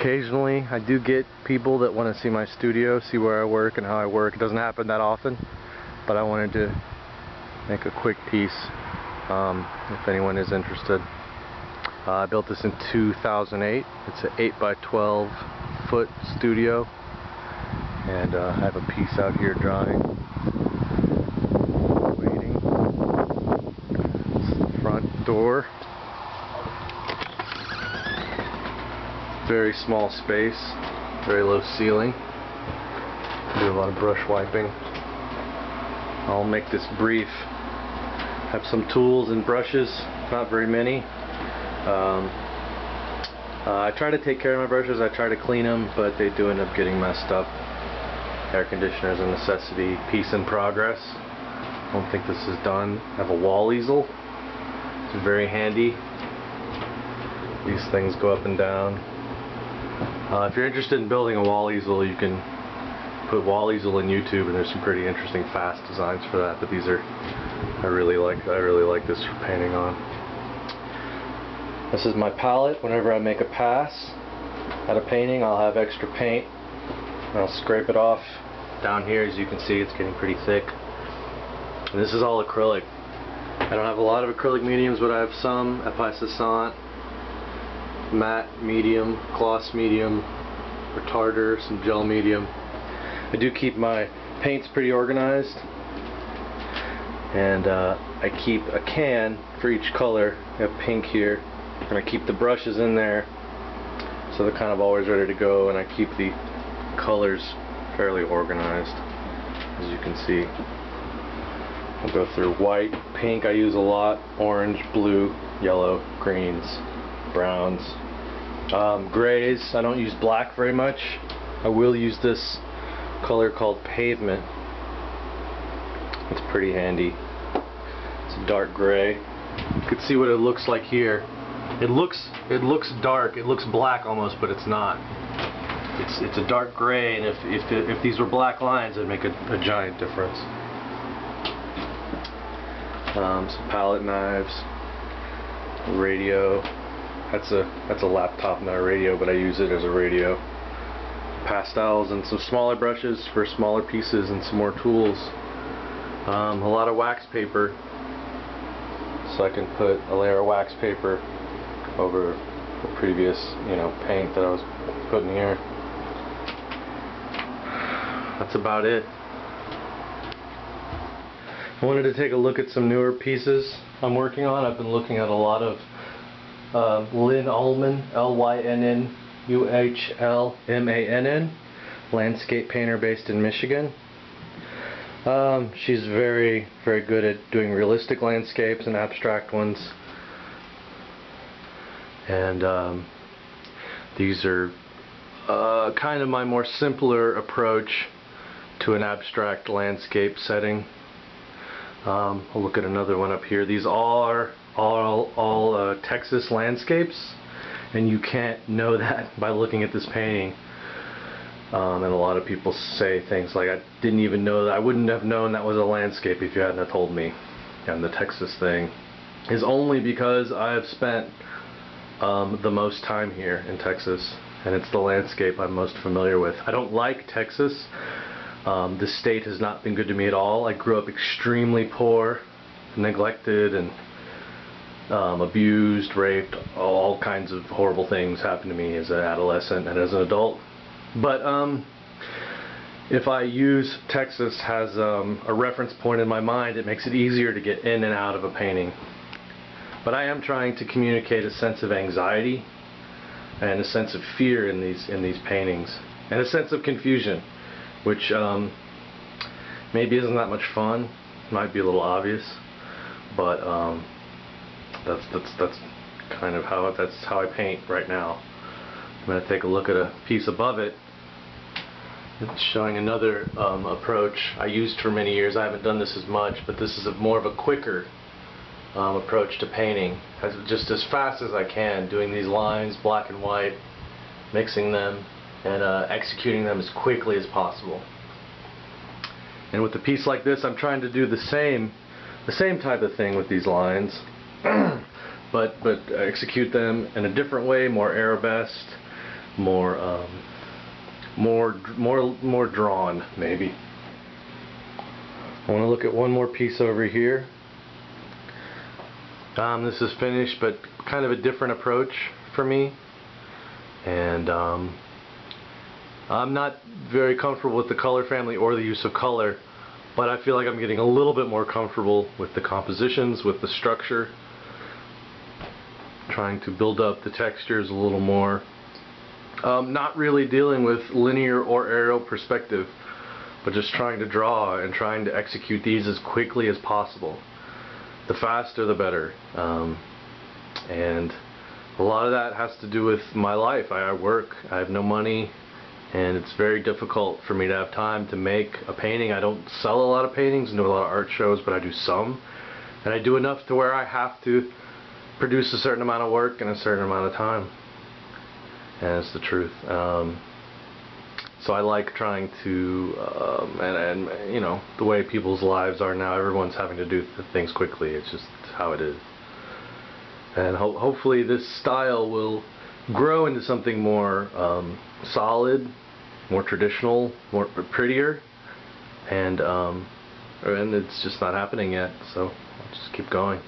Occasionally I do get people that want to see my studio, see where I work and how I work. It doesn't happen that often, but I wanted to make a quick piece if anyone is interested. I built this in 2008. It's an 8x12 foot studio, and I have a piece out here drying, waiting. This is the front door. Very small space, very low ceiling. Do a lot of brush wiping. I'll make this brief. Have some tools and brushes, not very many. I try to take care of my brushes, I try to clean them, but they do end up getting messed up. Air conditioner is a necessity, piece in progress. I don't think this is done. I have a wall easel. It's very handy. These things go up and down. If you're interested in building a wall easel, you can put wall easel in YouTube, and there's some pretty interesting fast designs for that. But these are, I really like this for painting on. This is my palette. Whenever I make a pass at a painting, I'll have extra paint, and I'll scrape it off. Down here, as you can see, it's getting pretty thick. And this is all acrylic. I don't have a lot of acrylic mediums, but I have some Epicissant, matte medium, gloss medium, retarder, some gel medium. I do keep my paints pretty organized, and I keep a can for each color. I have pink here, and I keep the brushes in there so they're kind of always ready to go, and I keep the colors fairly organized, as you can see. I'll go through white, pink I use a lot, orange, blue, yellow, greens, browns, grays. I don't use black very much. I will use this color called Pavement. It's pretty handy. It's a dark gray. You can see what it looks like here. It looks dark. It looks black almost, but it's not. It's a dark gray, and if these were black lines, it'd make a giant difference. Some palette knives, radio. That's a laptop, not a radio, but I use it as a radio. Pastels and some smaller brushes for smaller pieces, and some more tools. A lot of wax paper, so I can put a layer of wax paper over the previous, paint that I was putting here. That's about it. I wanted to take a look at some newer pieces I'm working on. I've been looking at a lot of Lynn Ullman, LynnUhlmann, landscape painter based in Michigan. She's very, very good at doing realistic landscapes and abstract ones. And these are kind of my more simpler approach to an abstract landscape setting. I'll look at another one up here. These are all Texas landscapes, and you can't know that by looking at this painting. And a lot of people say things like, I didn't even know that, I wouldn't have known that was a landscape if you hadn't have told me. And the Texas thing is only because I have spent the most time here in Texas, and it's the landscape I'm most familiar with. I don't like Texas. The state has not been good to me at all. I grew up extremely poor, neglected, and abused, raped. All kinds of horrible things happened to me as an adolescent and as an adult. But if I use Texas as a reference point in my mind, it makes it easier to get in and out of a painting. But I am trying to communicate a sense of anxiety and a sense of fear in these paintings, and a sense of confusion, which maybe isn't that much fun. Might be a little obvious, but that's kind of how I paint right now. I'm going to take a look at a piece above it. It's showing another approach I used for many years. I haven't done this as much, but this is more of a quicker approach to painting. Just as fast as I can, doing these lines, black and white, mixing them, and executing them as quickly as possible. And with a piece like this, I'm trying to do the same type of thing with these lines, but execute them in a different way, more arabesque, more drawn, maybe. I want to look at one more piece over here. This is finished, but kind of a different approach for me, and I'm not very comfortable with the color family or the use of color, but I feel like I'm getting a little bit more comfortable with the compositions, with the structure, trying to build up the textures a little more. Not really dealing with linear or aerial perspective, but just trying to draw and trying to execute these as quickly as possible. The faster the better. And a lot of that has to do with my life. I work, I have no money, and it's very difficult for me to have time to make a painting. I don't sell a lot of paintings and do a lot of art shows, but I do some. And I do enough to where I have to produce a certain amount of work in a certain amount of time. And it's the truth. So I like trying to, and you know, the way people's lives are now, everyone's having to do things quickly. It's just how it is. And hopefully this style will grow into something more solid, more traditional, more prettier, and it's just not happening yet. So I'll just keep going.